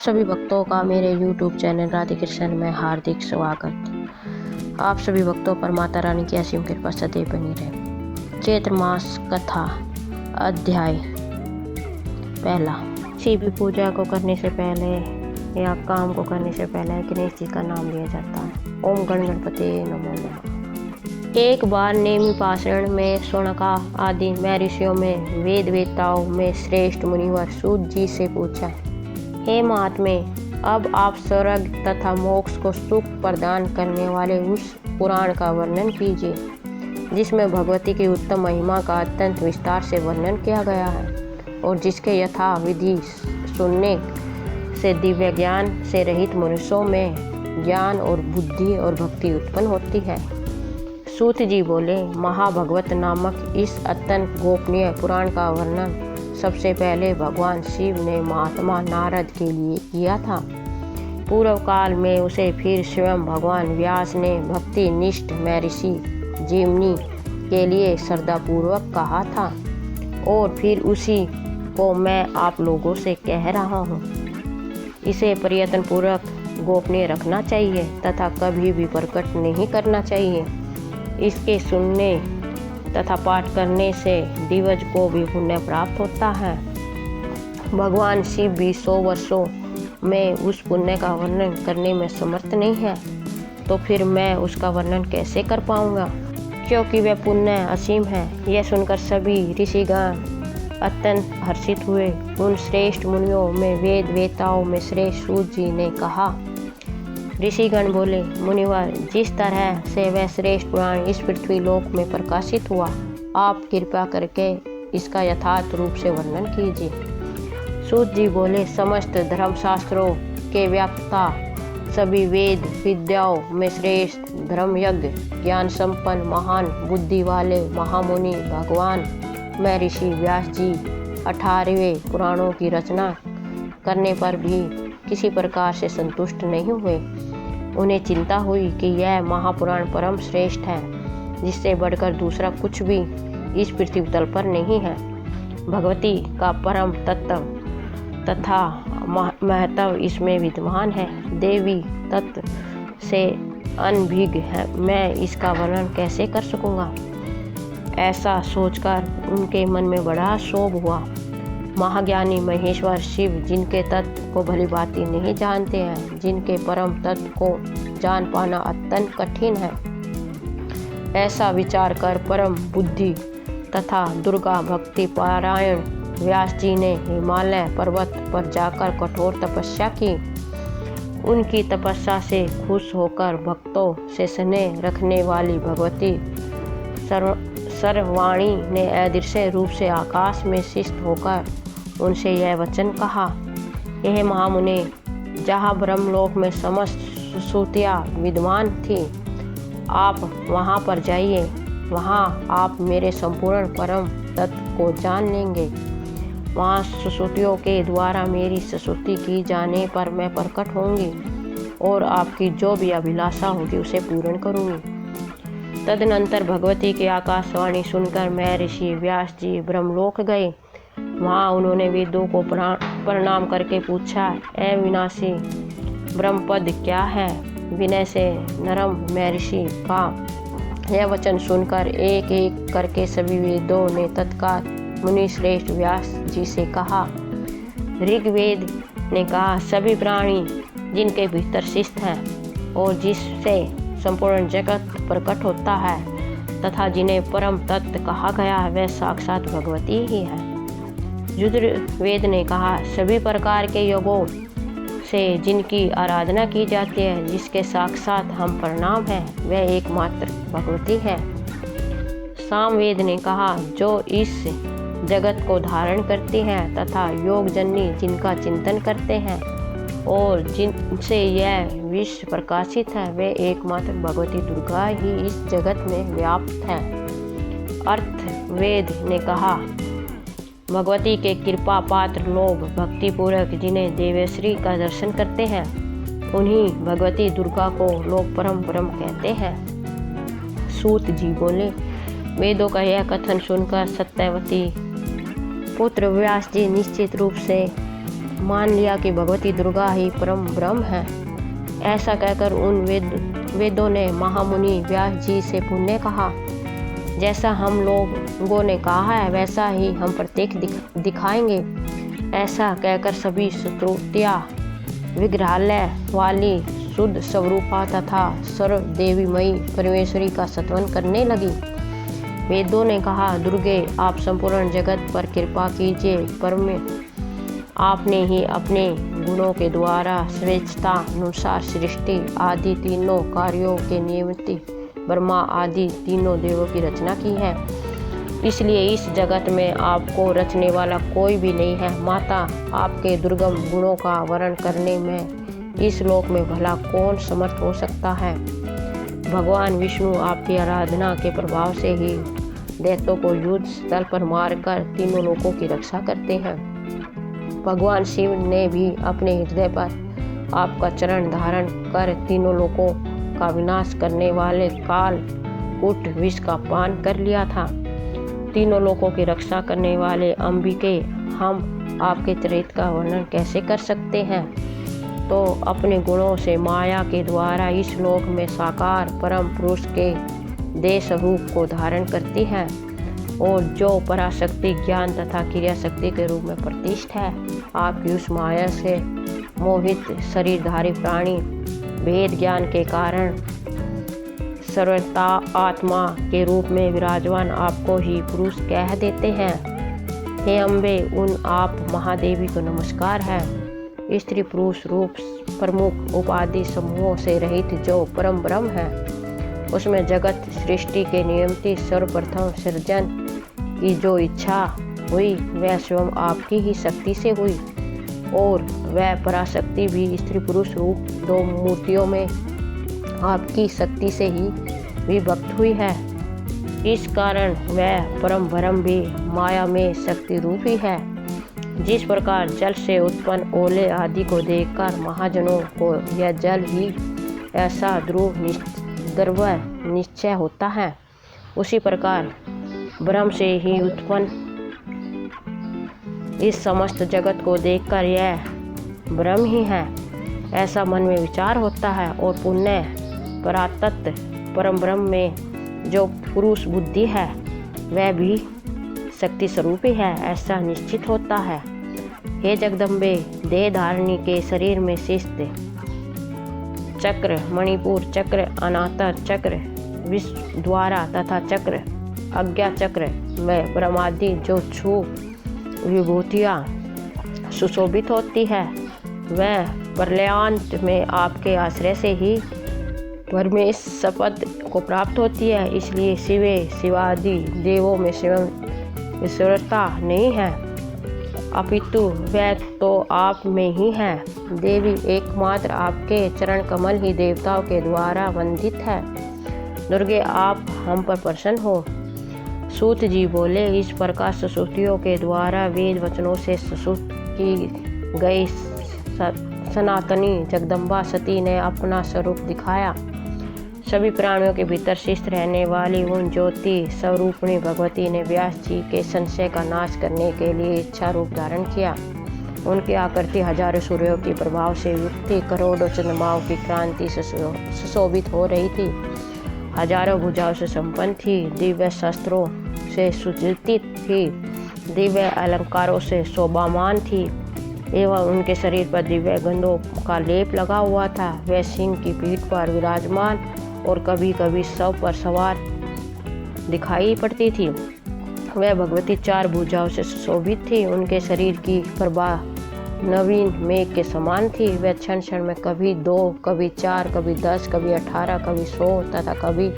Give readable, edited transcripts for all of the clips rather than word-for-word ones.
सभी भक्तों का मेरे YouTube चैनल राधे कृष्ण में हार्दिक स्वागत। आप सभी भक्तों पर माता रानी की असीम कृपा सदैव बनी रहे। चैत्र मास कथा अध्याय पहला। किसी भी पूजा को करने से पहले या काम को करने से पहले गणेश जी का नाम लिया जाता है। ओम गण गणपते नमो नमः। एक बार नेमि पाषाण में सोनका आदि मैं ऋषियों में वेद वेताओं में श्रेष्ठ मुनिवर सूत जी से पूछा, हे महात्मे, अब आप स्वर्ग तथा मोक्ष को सुख प्रदान करने वाले उस पुराण का वर्णन कीजिए जिसमें भगवती की उत्तम महिमा का अत्यंत विस्तार से वर्णन किया गया है और जिसके यथा विधि सुनने से दिव्य ज्ञान से रहित मनुष्यों में ज्ञान और बुद्धि और भक्ति उत्पन्न होती है। सूत जी बोले, महाभगवत नामक इस अत्यंत गोपनीय पुराण का वर्णन सबसे पहले भगवान शिव ने महात्मा नारद के लिए किया था। पूर्व काल में उसे फिर स्वयं भगवान व्यास ने भक्ति निष्ठ महर्षि जिमनी के लिए श्रद्धापूर्वक कहा था और फिर उसी को मैं आप लोगों से कह रहा हूँ। इसे प्रयत्न पूर्वक गोपनीय रखना चाहिए तथा कभी भी प्रकट नहीं करना चाहिए। इसके सुनने तथा पाठ करने से दिवज को भी पुण्य प्राप्त होता है। भगवान शिव भी 100 वर्षों में उस पुण्य का वर्णन करने में समर्थ नहीं है, तो फिर मैं उसका वर्णन कैसे कर पाऊंगा, क्योंकि वह पुण्य असीम है। यह सुनकर सभी ऋषिगण अत्यंत हर्षित हुए। उन श्रेष्ठ मुनियों में वेद वेताओं में श्रेष्ठ सूत जी ने कहा। ऋषिगण बोले, मुनिवर, जिस तरह से वह श्रेष्ठ पुराण इस पृथ्वी लोक में प्रकाशित हुआ, आप कृपा करके इसका यथार्थ रूप से वर्णन कीजिए। सूत जी बोले, समस्त धर्मशास्त्रों के व्याप्ता, सभी वेद विद्याओं में श्रेष्ठ धर्मयज्ञ ज्ञान संपन्न महान बुद्धि वाले महामुनि भगवान महर्षि व्यास जी 18वें पुराणों की रचना करने पर भी किसी प्रकार से संतुष्ट नहीं हुए। उन्हें चिंता हुई कि यह महापुराण परम श्रेष्ठ है, जिससे बढ़कर दूसरा कुछ भी इस पृथ्वी तल पर नहीं है। भगवती का परम तत्व तथा महत्व इसमें विद्यमान है। देवी तत्व से अनभिज्ञ है, मैं इसका वर्णन कैसे कर सकूंगा। ऐसा सोचकर उनके मन में बड़ा क्षोभ हुआ। महाज्ञानी महेश्वर शिव, जिनके तत्व को भली भांति नहीं जानते हैं, जिनके परम तत्व को जान पाना अत्यंत कठिन है, ऐसा विचार कर परम बुद्धि तथा दुर्गा भक्ति पारायण व्यास जी ने हिमालय पर्वत पर जाकर कठोर तपस्या की। उनकी तपस्या से खुश होकर भक्तों से स्नेह रखने वाली भगवती सर्ववाणी ने अदृश्य रूप से आकाश में शिष्ट होकर उनसे यह वचन कहा, यह महामुनि, जहाँ ब्रह्मलोक में समस्त सुश्रुतियाँ विद्यमान थी, आप वहाँ पर जाइए। वहाँ आप मेरे संपूर्ण परम तत्व को जान लेंगे। वहाँ सुश्रुतियों के द्वारा मेरी स्तुति की जाने पर मैं प्रकट होंगी और आपकी जो भी अभिलाषा होगी उसे पूर्ण करूँगी। तदनंतर भगवती की आकाशवाणी सुनकर महर्षि व्यास जी ब्रह्मलोक गए। वहाँ उन्होंने वेदों को प्रणाम करके पूछा, ए विनाशी, ब्रह्मपद क्या है। विनय से नरम महर्षि का यह वचन सुनकर एक एक करके सभी वेदों ने तत्काल मुनि श्रेष्ठ व्यास जी से कहा। ऋग्वेद ने कहा, सभी प्राणी जिनके भीतर शिष्ट हैं और जिससे संपूर्ण जगत प्रकट होता है तथा जिन्हें परम तत्व कहा गया है, वह साक्षात भगवती ही है। यजुर्वेद ने कहा, सभी प्रकार के योगों से जिनकी आराधना की जाती है, जिसके साक्षात हम प्रणाम हैं, वह एकमात्र भगवती है। सामवेद ने कहा, जो इस जगत को धारण करती है तथा योगजन्य जिनका चिंतन करते हैं और जिनसे यह विश्व प्रकाशित है, वे एकमात्र भगवती दुर्गा ही इस जगत में व्याप्त है। अर्थवेद ने कहा, भगवती के कृपा पात्र लोग भक्तिपूर्वक जिन्हें देवेश्वरी का दर्शन करते हैं, उन्हीं भगवती दुर्गा को लोग परम ब्रह्म कहते हैं। सूत जी बोले, वेदों का यह कथन सुनकर सत्यवती पुत्र व्यास जी निश्चित रूप से मान लिया कि भगवती दुर्गा ही परम ब्रह्म है। ऐसा कहकर उन वेदों ने महामुनि व्यास जी से पुण्य कहा, जैसा हम लोगों ने कहा है वैसा ही हम प्रत्येक दिखाएंगे। ऐसा कहकर सभी स्तुतियाँ विग्रहालय वाली शुद्ध स्वरूपा तथा सर्वदेवीमयी परमेश्वरी का स्तवन करने लगी। वेदों ने कहा, दुर्गे आप संपूर्ण जगत पर कृपा कीजिए। परम आपने ही अपने गुणों के द्वारा स्वेच्छता अनुसार सृष्टि आदि तीनों कार्यों के निमित्त ब्रह्मा आदि तीनों देवों की रचना की है। इसलिए इस जगत में आपको रचने वाला कोई भी नहीं है। माता, आपके दुर्गम गुणों का वर्णन करने में इस लोक में भला कौन समर्थ हो सकता है। भगवान विष्णु आपकी आराधना के प्रभाव से ही दैत्यों को युद्ध स्थल पर मारकर तीनों लोकों की रक्षा करते हैं। भगवान शिव ने भी अपने हृदय पर आपका चरण धारण कर तीनों लोकों का विनाश करने वाले काल कूट विष का पान कर लिया था। तीनों लोकों की रक्षा करने वाले अंबिके, हम आपके चरित्र का वर्णन कैसे कर सकते हैं। तो अपने गुणों से माया के द्वारा इस लोक में साकार परम पुरुष के देह स्वरूप को धारण करती है और जो पराशक्ति ज्ञान तथा क्रिया शक्ति के रूप में प्रतिष्ठित है। आपकी उस माया से मोहित शरीरधारी प्राणी भेद ज्ञान के कारण सर्वता आत्मा के रूप में विराजमान आपको ही पुरुष कह देते हैं। हे अम्बे, उन आप महादेवी को नमस्कार है। स्त्री पुरुष रूप प्रमुख उपाधि समूहों से रहित जो परम ब्रह्म है, उसमें जगत सृष्टि के नियमित सर्वप्रथम सृजन की जो इच्छा हुई वह स्वयं आपकी ही शक्ति से हुई और वह पराशक्ति भी स्त्री पुरुष रूप दो मूर्तियों में आपकी शक्ति से ही विभक्त हुई है। इस कारण वह परम ब्रह्म भी माया में शक्ति रूप ही है। जिस प्रकार जल से उत्पन्न ओले आदि को देखकर महाजनों को यह जल ही ऐसा द्रव्य निश्चय होता है, उसी प्रकार ब्रह्म से ही उत्पन्न इस समस्त जगत को देखकर यह ब्रह्म ही है ऐसा मन में विचार होता है। और पुण्य परातत्व परम ब्रह्म में जो पुरुष बुद्धि है वह भी शक्ति स्वरूप ही है ऐसा निश्चित होता है। हे जगदम्बे, देह धारणी के शरीर में शिस्त चक्र, मणिपुर चक्र, अनातर चक्र, विश्व द्वारा तथा चक्र, अज्ञा चक्र में ब्रह्मादि जो छू विभूतियाँ सुशोभित होती है वह प्रलयांत में आपके आश्रय से ही परमेश शपथ को प्राप्त होती है। इसलिए शिवे शिवादि देवों में स्वयं ईश्वरता नहीं है, अपितु वह तो आप में ही है। देवी एकमात्र आपके चरण कमल ही देवताओं के द्वारा वंदित है। दुर्गे, आप हम पर प्रसन्न हो। सूत जी बोले, इस प्रकार सुश्रुतियों के द्वारा वेद वचनों से सुश्रुत की गई सनातनी जगदम्बा सती ने अपना स्वरूप दिखाया। सभी प्राणियों के भीतर शिष्ट रहने वाली उन ज्योति स्वरूपिणी भगवती ने व्यास जी के संशय का नाश करने के लिए इच्छा रूप धारण किया। उनकी आकृति हजारों सूर्यों के प्रभाव से युक्त थी, करोड़ों चंद्रमाओं की क्रांति से सुशोभित हो रही थी, हजारों भुजाओं से संपन्न थी, दिव्य शस्त्रों से सुसज्जित थी, दिव्य अलंकारों से शोभामान थी एवं उनके शरीर पर दिव्य गंधों का लेप लगा हुआ था। वह सिंह की पीठ पर विराजमान और कभी कभी शव पर सवार दिखाई पड़ती थी। वह भगवती चार भुजाओं से सुशोभित थी। उनके शरीर की प्रभा नवीन मेघ के समान थी। वह क्षण क्षण में कभी 2, कभी 4, कभी 10, कभी 18, कभी 100 तथा कभी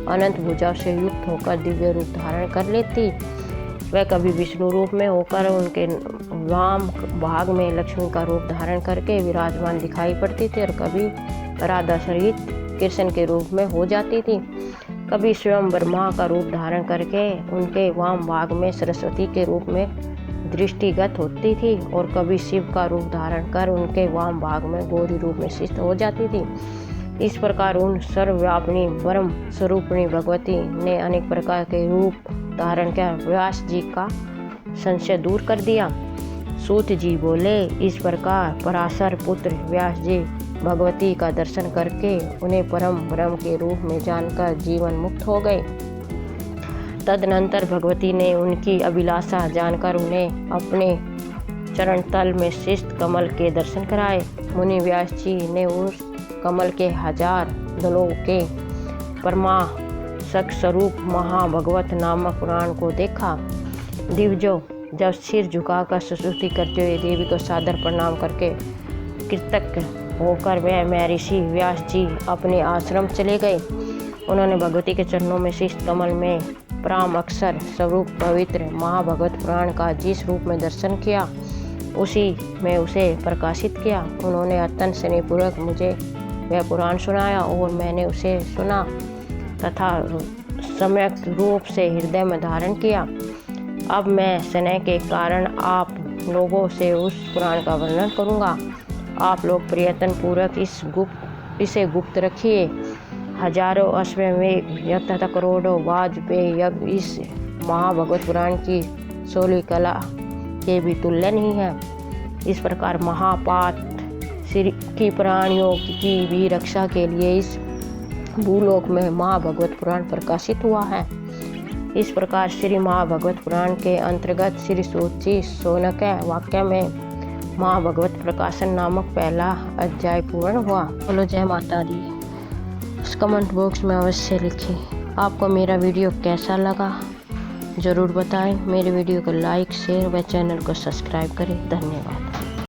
अनंत भुजाओं से युक्त होकर दिव्य रूप धारण कर लेती। वह कभी विष्णु रूप में होकर उनके वाम भाग में लक्ष्मी का रूप धारण करके विराजमान दिखाई पड़ती थी और कभी राधा सहित कृष्ण के रूप में हो जाती थी। कभी स्वयं ब्रह्मा का रूप धारण करके उनके वाम भाग में सरस्वती के रूप में दृष्टिगत होती थी और कभी शिव का रूप धारण कर उनके वाम भाग में गौरी रूप में शिष्ट हो जाती थी। इस प्रकार उन सर्वव्यापिनी ब्रह्म स्वरूपिणी भगवती ने अनेक प्रकार के रूप धारण कर व्यास जी का संशय दूर कर दिया। सूत जी बोले, इस प्रकार पराशर पुत्र व्यास जी भगवती का दर्शन करके उन्हें परम ब्रह्म के रूप में जानकर जीवन मुक्त हो गए। तदनंतर भगवती ने उनकी अभिलाषा जानकर उन्हें अपने चरण तल में शिष्ट कमल के दर्शन कराए। मुनि व्यास जी ने उस कमल के 1000 दलों के परमाशक स्वरूप महाभगवत नामक पुराण को देखा। दिव्यो जब सिर झुकाकर स्तुति करते हुए देवी को सादर प्रणाम करके कृतज्ञ होकर वह महर्षि व्यास जी अपने आश्रम चले गए। उन्होंने भगवती के चरणों में शीश कमल में प्राम अक्षर स्वरूप पवित्र महाभगवत पुराण का जिस रूप में दर्शन किया उसी में उसे प्रकाशित किया। उन्होंने अत्यंत स्नेहपूर्वक मुझे वह पुराण सुनाया और मैंने उसे सुना तथा सम्यक रूप से हृदय में धारण किया। अब मैं स्नेह के कारण आप लोगों से उस पुराण का वर्णन करूंगा। आप लोग प्रयत्न पूर्वक इसे गुप्त रखिए। हजारों अश्वमेध तथा करोड़ों वाजपेयी यज्ञ इस महाभगवत पुराण की 16 कला के भी तुल्य नहीं है। इस प्रकार महापात की प्राणियों की भी रक्षा के लिए इस भूलोक में महाभगवत पुराण प्रकाशित हुआ है। इस प्रकार श्री महाभगवत पुराण के अंतर्गत श्री सूची 16 वाक्य में महाभगवत प्रकाशन नामक पहला अध्याय पूर्ण हुआ। बोलो जय माता दी। उस कमेंट बॉक्स में अवश्य लिखें आपको मेरा वीडियो कैसा लगा, ज़रूर बताएं। मेरे वीडियो को लाइक शेयर व चैनल को सब्सक्राइब करें। धन्यवाद।